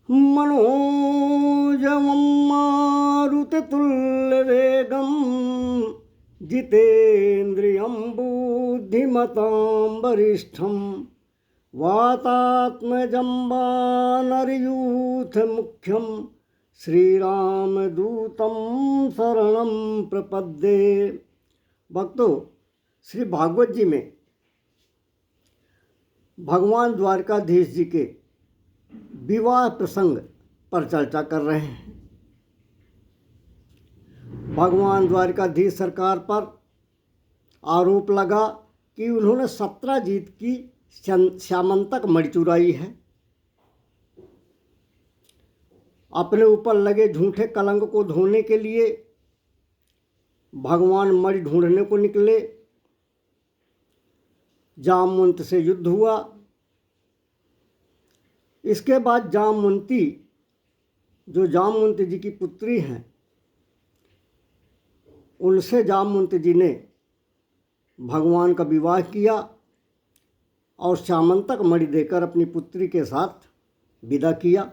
मनोजवं मारुततुल्यवेगं जितेन्द्रियं बुद्धिमतां वरिष्ठं वातात्मजं वानरयूथमुख्यं श्रीरामदूतं शरणं प्रपद्ये। भक्तों, श्री भागवत जी में भगवान द्वारकाधीश जी के विवाह प्रसंग पर चर्चा कर रहे हैं। भगवान द्वारकाधीश सरकार पर आरोप लगा कि उन्होंने सत्राजित की श्यामंतक मणि चुराई है। अपने ऊपर लगे झूठे कलंक को धोने के लिए भगवान मणि ढूंढने को निकले। जामवंत से युद्ध हुआ। इसके बाद जामवंती, जो जामवंत जी की पुत्री हैं, उनसे जामवंत जी ने भगवान का विवाह किया और श्यामंतक मणि देकर अपनी पुत्री के साथ विदा किया।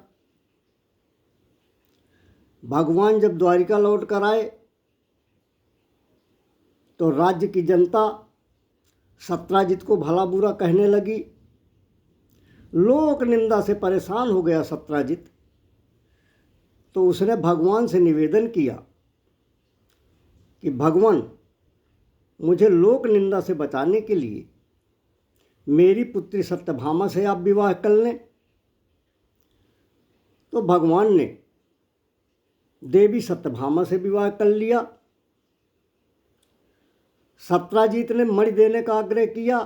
भगवान जब द्वारिका लौट कर आए तो राज्य की जनता सत्राजित को भला बुरा कहने लगी। लोक निंदा से परेशान हो गया सत्राजित। तो उसने भगवान से निवेदन किया कि भगवान, मुझे लोक निंदा से बचाने के लिए मेरी पुत्री सत्यभामा से आप विवाह कर लें। तो भगवान ने देवी सत्यभामा से विवाह कर लिया। सत्राजित ने मणि देने का आग्रह किया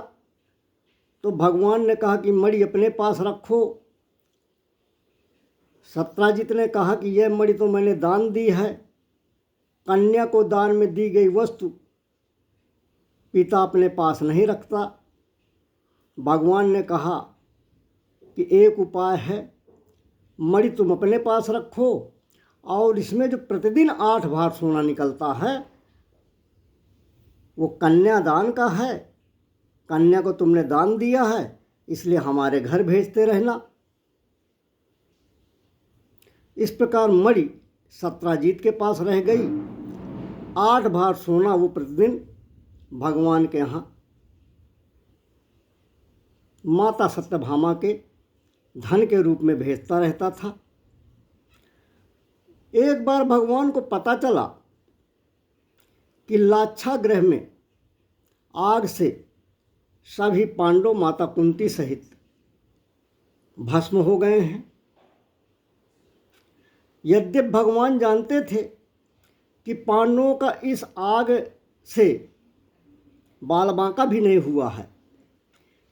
तो भगवान ने कहा कि मणि अपने पास रखो। सत्राजित ने कहा कि यह मणि तो मैंने दान दी है। कन्या को दान में दी गई वस्तु पिता अपने पास नहीं रखता। भगवान ने कहा कि एक उपाय है, मणि तुम अपने पास रखो और इसमें जो प्रतिदिन 8 भार सोना निकलता है वो कन्यादान का है। कन्या को तुमने दान दिया है, इसलिए हमारे घर भेजते रहना। इस प्रकार मणि सत्राजित के पास रह गई। 8 भार सोना वो प्रतिदिन भगवान के यहाँ माता सत्यभामा के धन के रूप में भेजता रहता था। एक बार भगवान को पता चला कि लाक्षागृह में आग से सभी पांडव माता कुंती सहित भस्म हो गए हैं। यद्यपि भगवान जानते थे कि पांडवों का इस आग से बाल बांका भी नहीं हुआ है,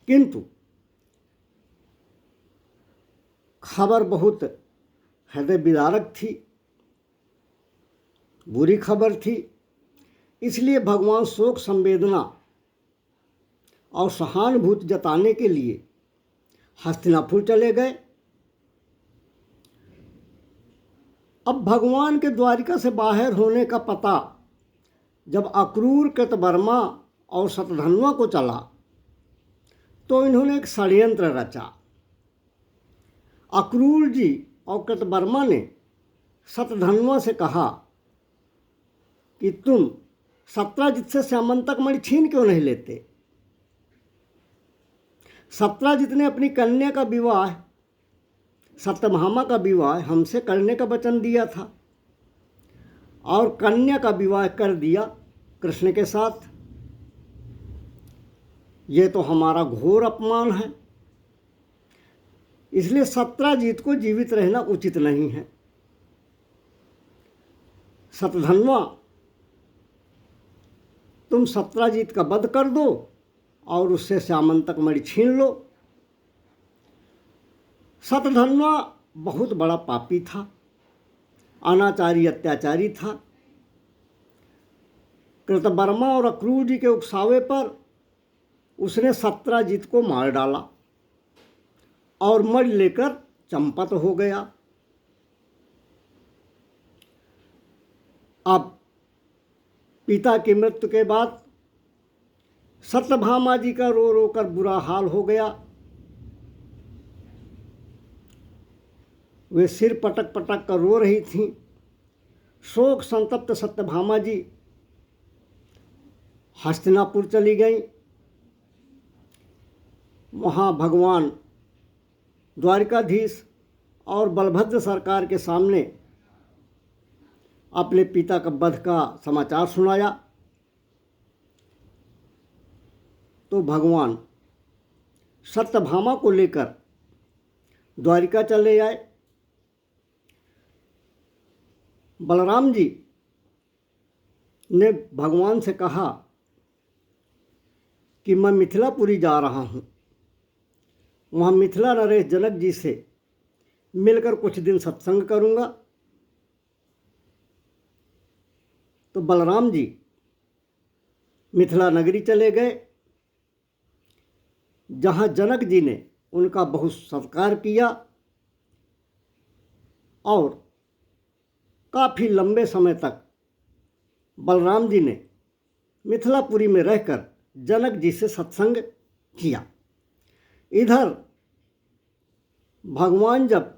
किंतु खबर बहुत हृदय विदारक थी, बुरी खबर थी। इसलिए भगवान शोक संवेदना और सहानुभूति जताने के लिए हस्तिनापुर चले गए। अब भगवान के द्वारिका से बाहर होने का पता जब अक्रूर, कृतवर्मा और शतधन्वा को चला तो इन्होंने एक षड्यंत्र रचा। अक्रूर जी और कृतवर्मा ने शतधन्वा से कहा कि तुम सत्राजित से श्यामंतक मणि छीन क्यों नहीं लेते। सत्राजित ने अपनी कन्या का विवाह, सत्यभामा का विवाह हमसे करने का वचन दिया था और कन्या का विवाह कर दिया कृष्ण के साथ। ये तो हमारा घोर अपमान है। इसलिए सत्राजित को जीवित रहना उचित नहीं है। शतधन्वा, तुम सत्राजित का वध कर दो और उससे श्यामंतक मणि छीन लो। शतधन्वा बहुत बड़ा पापी था, अनाचारी, अत्याचारी था। कृतवर्मा और अक्रूर जी के उकसावे पर उसने सत्राजित को मार डाला और मणि लेकर चंपत हो गया। अब पिता की मृत्यु के बाद सत्यभामा जी का रो रो कर बुरा हाल हो गया। वे सिर पटक पटक कर रो रही थीं। शोक संतप्त सत्यभामा जी हस्तिनापुर चली गईं। वहाँ भगवान द्वारिकाधीश और बलभद्र सरकार के सामने अपने पिता का वध का समाचार सुनाया। तो भगवान सत्यभामा को लेकर द्वारिका चले आए। बलराम जी ने भगवान से कहा कि मैं मिथिलापुरी जा रहा हूँ, वहाँ मिथिला नरेश जनक जी से मिलकर कुछ दिन सत्संग करूँगा। तो बलराम जी मिथिला नगरी चले गए, जहाँ जनक जी ने उनका बहुत सत्कार किया और काफ़ी लंबे समय तक बलराम जी ने मिथिलापुरी में रहकर जनक जी से सत्संग किया। इधर भगवान जब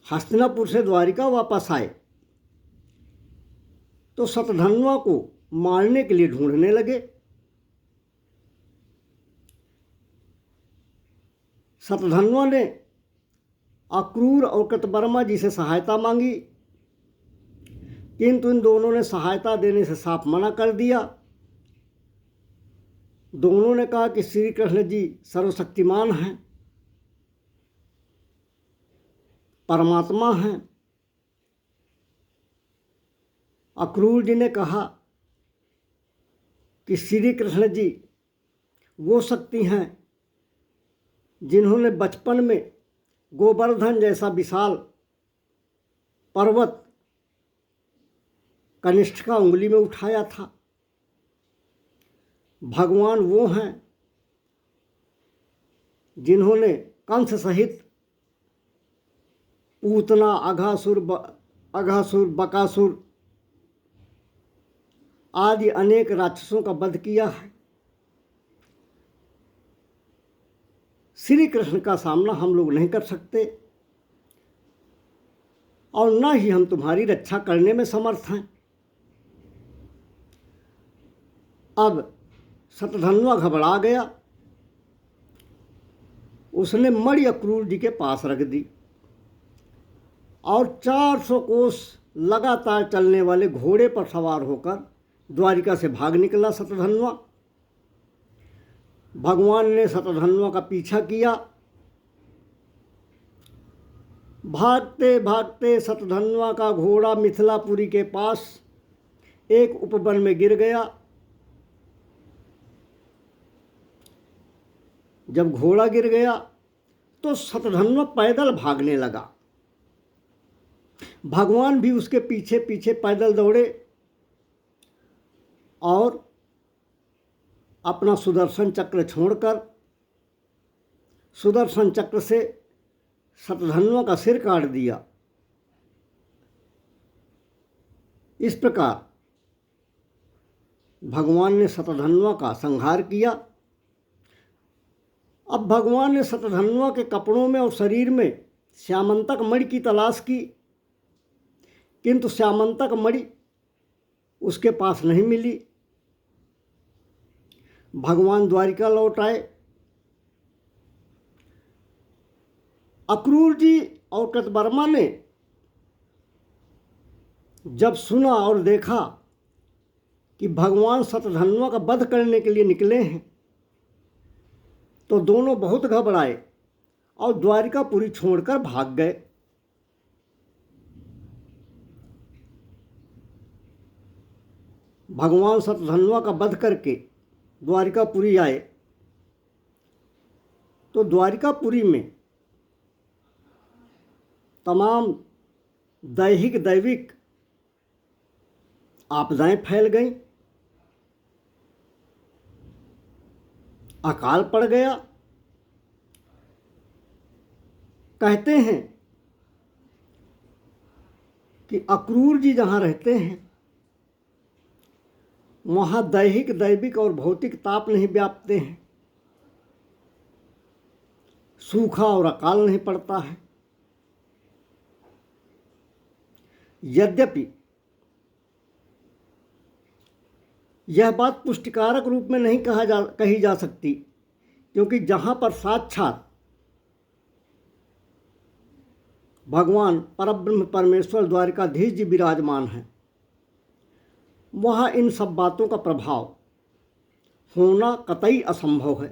हस्तिनापुर से द्वारिका वापस आए तो शतधन्वा को मारने के लिए ढूंढने लगे। शतधन्वा ने अक्रूर और कृतवर्मा जी से सहायता मांगी, किंतु इन दोनों ने सहायता देने से साफ मना कर दिया। दोनों ने कहा कि श्री कृष्ण जी सर्वशक्तिमान हैं, परमात्मा हैं। अक्रूर जी ने कहा कि श्री कृष्ण जी वो शक्ति हैं जिन्होंने बचपन में गोवर्धन जैसा विशाल पर्वत कनिष्ठ का उंगली में उठाया था। भगवान वो हैं जिन्होंने कंस सहित पूतना, अघासुर, बकासुर आदि अनेक राक्षसों का वध किया है। श्री कृष्ण का सामना हम लोग नहीं कर सकते और न ही हम तुम्हारी रक्षा करने में समर्थ हैं। अब शतधन्वा घबरा गया, उसने मणि अक्रूर जी के पास रख दी और 400 कोस लगातार चलने वाले घोड़े पर सवार होकर द्वारिका से भाग निकला शतधन्वा। भगवान ने शतधन्वा का पीछा किया। भागते भागते शतधन्वा का घोड़ा मिथिलापुरी के पास एक उपवन में गिर गया। जब घोड़ा गिर गया तो शतधन्वा पैदल भागने लगा। भगवान भी उसके पीछे पीछे पैदल दौड़े और अपना सुदर्शन चक्र छोड़कर सुदर्शन चक्र से शतधन्वा का सिर काट दिया। इस प्रकार भगवान ने शतधन्वा का संहार किया। अब भगवान ने शतधन्वा के कपड़ों में और शरीर में श्यामंतक मणि की तलाश की, किंतु श्यामंतक मणि उसके पास नहीं मिली। भगवान द्वारिका लौट आए। अक्रूर जी और कृतवर्मा ने जब सुना और देखा कि भगवान शतधन्वा का वध करने के लिए निकले हैं तो दोनों बहुत घबराए और द्वारिकापुरी छोड़कर भाग गए। भगवान शतधन्वा का वध करके द्वारिकापुरी आए तो द्वारिकापुरी में तमाम दैहिक दैविक आपदाएं फैल गईं। अकाल पड़ गया। कहते हैं कि अक्रूर जी जहाँ रहते हैं वहाँ दैहिक दैविक और भौतिक ताप नहीं व्यापते हैं, सूखा और अकाल नहीं पड़ता है। यद्यपि यह बात पुष्टिकारक रूप में नहीं कही जा सकती, क्योंकि जहाँ पर साक्षात भगवान परब्रह्म परमेश्वर द्वारिकाधीश जी विराजमान हैं, वहाँ इन सब बातों का प्रभाव होना कतई असंभव है।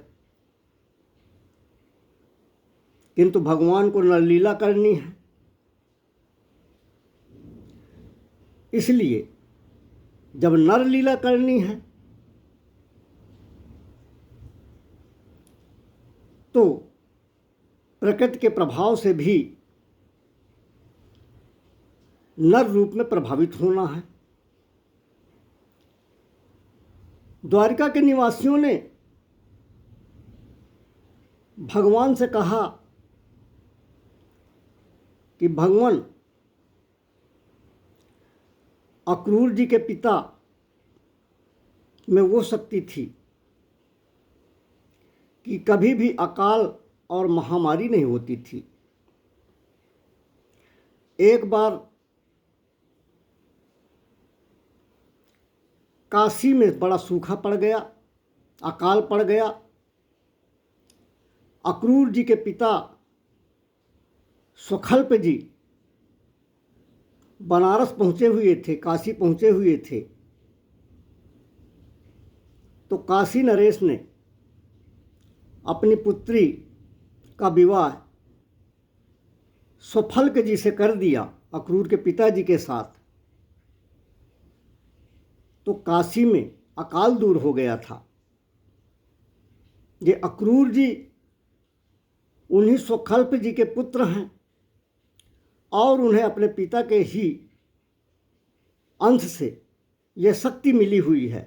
किंतु भगवान को नरलीला करनी है, इसलिए जब नरलीला करनी है तो प्रकृति के प्रभाव से भी नर रूप में प्रभावित होना है। द्वारिका के निवासियों ने भगवान से कहा कि भगवान, अक्रूर जी के पिता में वो शक्ति थी कि कभी भी अकाल और महामारी नहीं होती थी। एक बार काशी में बड़ा सूखा पड़ गया, अकाल पड़ गया। अक्रूर जी के पिता स्वखल्प जी बनारस पहुँचे हुए थे, काशी पहुँचे हुए थे। तो काशी नरेश ने अपनी पुत्री का विवाह स्वफल्क जी से कर दिया, अक्रूर के पिताजी के साथ। तो काशी में अकाल दूर हो गया था। ये अक्रूर जी उन्हीं स्वखल्प जी के पुत्र हैं और उन्हें अपने पिता के ही अंश से यह शक्ति मिली हुई है।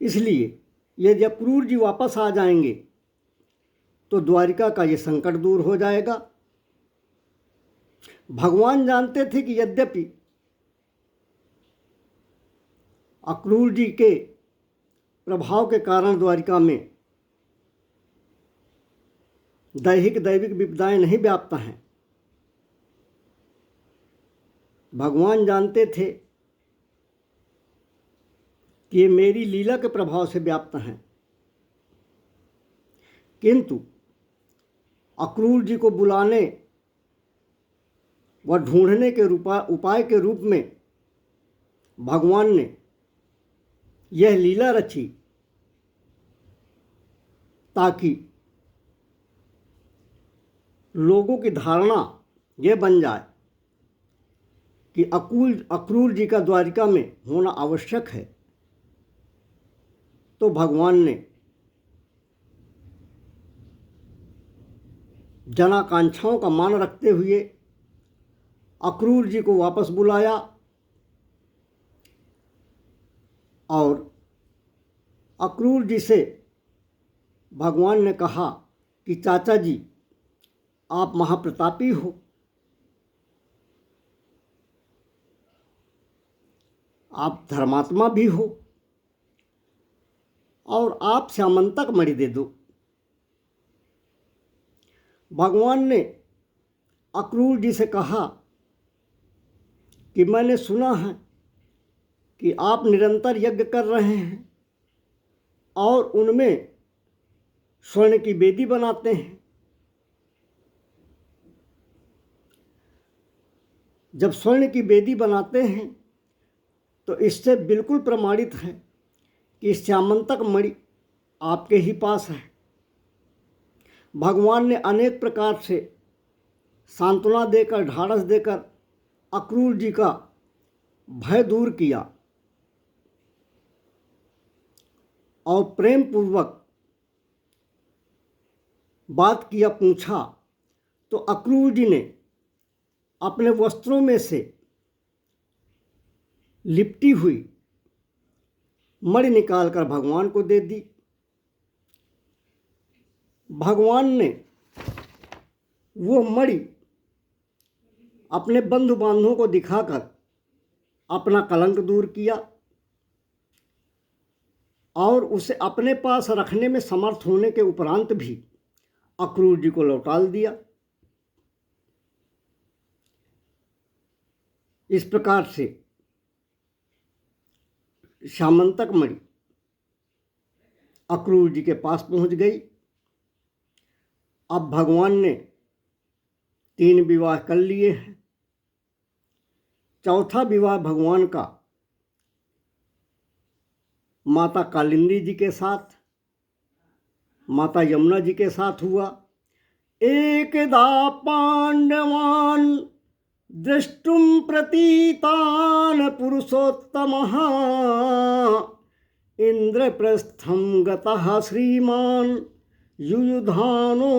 इसलिए यदि अक्रूर जी वापस आ जाएंगे तो द्वारिका का ये संकट दूर हो जाएगा। भगवान जानते थे कि यद्यपि अक्रूर जी के प्रभाव के कारण द्वारिका में दैविक विपदाएं नहीं व्याप्त हैं, भगवान जानते थे कि ये मेरी लीला के प्रभाव से व्याप्त हैं। किंतु अक्रूर जी को बुलाने व ढूंढने के उपाय के रूप में भगवान ने यह लीला रची ताकि लोगों की धारणा यह बन जाए कि अक्रूर जी का द्वारिका में होना आवश्यक है। तो भगवान ने जनाकांक्षाओं का मान रखते हुए अक्रूर जी को वापस बुलाया और अक्रूर जी से भगवान ने कहा कि चाचा जी, आप महाप्रतापी हो, आप धर्मात्मा भी हो और आप श्यामंतक मणि दे दो। भगवान ने अक्रूर जी से कहा कि मैंने सुना है कि आप निरंतर यज्ञ कर रहे हैं और उनमें स्वर्ण की वेदी बनाते हैं। जब स्वर्ण की वेदी बनाते हैं तो इससे बिल्कुल प्रमाणित है कि श्यामंतक मणि आपके ही पास है। भगवान ने अनेक प्रकार से सांत्वना देकर, ढाढ़स देकर अक्रूर जी का भय दूर किया और प्रेम पूर्वक बात किया, पूछा। तो अक्रूर जी ने अपने वस्त्रों में से लिपटी हुई मणि निकालकर भगवान को दे दी। भगवान ने वो मणि अपने बंधु बांधवों को दिखाकर अपना कलंक दूर किया और उसे अपने पास रखने में समर्थ होने के उपरांत भी अक्रूर जी को लौटा दिया। इस प्रकार से श्यामंतक मणि अक्रूर जी के पास पहुंच गई। अब भगवान ने 3 विवाह कर लिए हैं। चौथा विवाह भगवान का माता कालिंदी जी के साथ, माता यमुना जी के साथ हुआ। एकदा पांडवान् द्रष्टुं प्रतीतान् पुरुषोत्तमः इंद्रप्रस्थं गतः श्रीमान् युयुधानो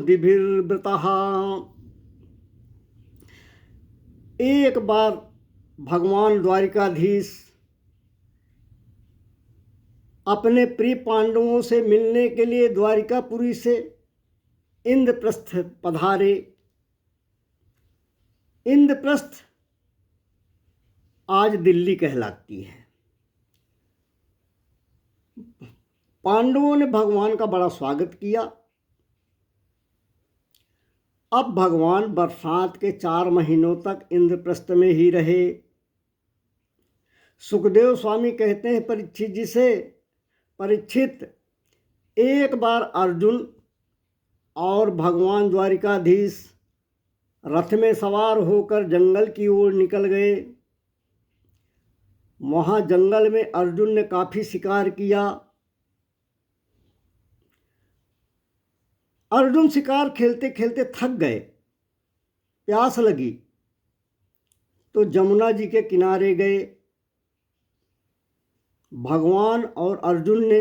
दिभिर्वृतः। एक बार भगवान द्वारिकाधीश अपने प्रिय पांडवों से मिलने के लिए द्वारिकापुरी से इंद्रप्रस्थ पधारे। इंद्रप्रस्थ आज दिल्ली कहलाती है। पांडवों ने भगवान का बड़ा स्वागत किया। अब भगवान बरसात के 4 महीनों तक इंद्रप्रस्थ में ही रहे। सुखदेव स्वामी कहते हैं परीक्षित जी से, परीक्षित, एक बार अर्जुन और भगवान द्वारिकाधीश रथ में सवार होकर जंगल की ओर निकल गए। वहाँ जंगल में अर्जुन ने काफ़ी शिकार किया। अर्जुन शिकार खेलते खेलते थक गए, प्यास लगी तो जमुना जी के किनारे गए। भगवान और अर्जुन ने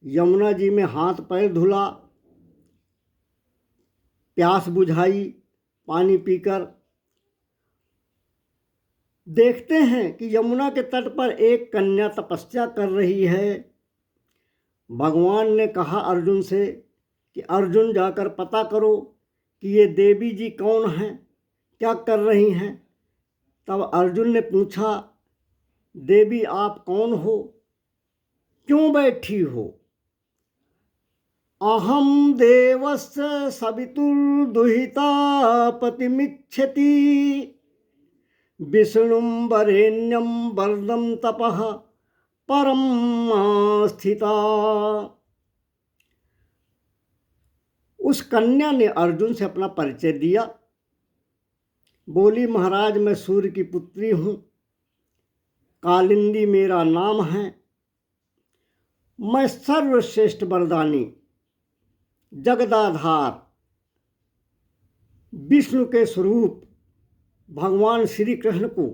यमुना जी में हाथ पैर धुला, प्यास बुझाई पानी पीकर। देखते हैं कि यमुना के तट पर एक कन्या तपस्या कर रही है। भगवान ने कहा अर्जुन से कि अर्जुन जाकर पता करो कि ये देवी जी कौन हैं, क्या कर रही हैं। तब अर्जुन ने पूछा, देवी आप कौन हो, क्यों बैठी हो। अहम देवस्य सवितुर्दुहिता पतिमिच्छति विष्णुं वरेण्यं वरदं तपः परम स्थिता। उस कन्या ने अर्जुन से अपना परिचय दिया। बोली, महाराज मैं सूर्य की पुत्री हूँ, कालिंदी मेरा नाम है। मैं सर्वश्रेष्ठ वरदानी जगदाधार विष्णु के स्वरूप भगवान श्री कृष्ण को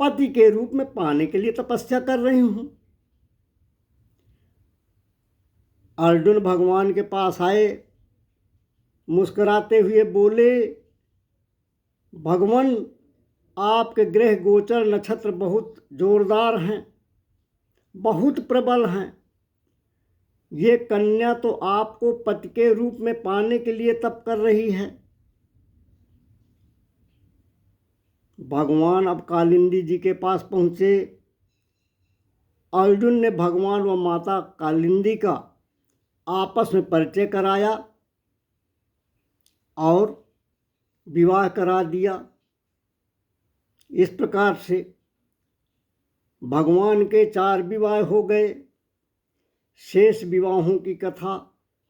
पति के रूप में पाने के लिए तपस्या कर रही हूँ। अर्जुन भगवान के पास आए, मुस्कुराते हुए बोले, भगवान आपके ग्रह गोचर नक्षत्र बहुत जोरदार हैं, बहुत प्रबल हैं। ये कन्या तो आपको पति के रूप में पाने के लिए तप कर रही है। भगवान अब कालिंदी जी के पास पहुँचे। अर्जुन ने भगवान व माता कालिंदी का आपस में परिचय कराया और विवाह करा दिया। इस प्रकार से भगवान के 4 विवाह हो गए। शेष विवाहों की कथा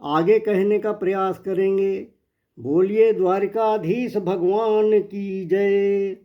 आगे कहने का प्रयास करेंगे। बोलिए द्वारिकाधीश भगवान की जय।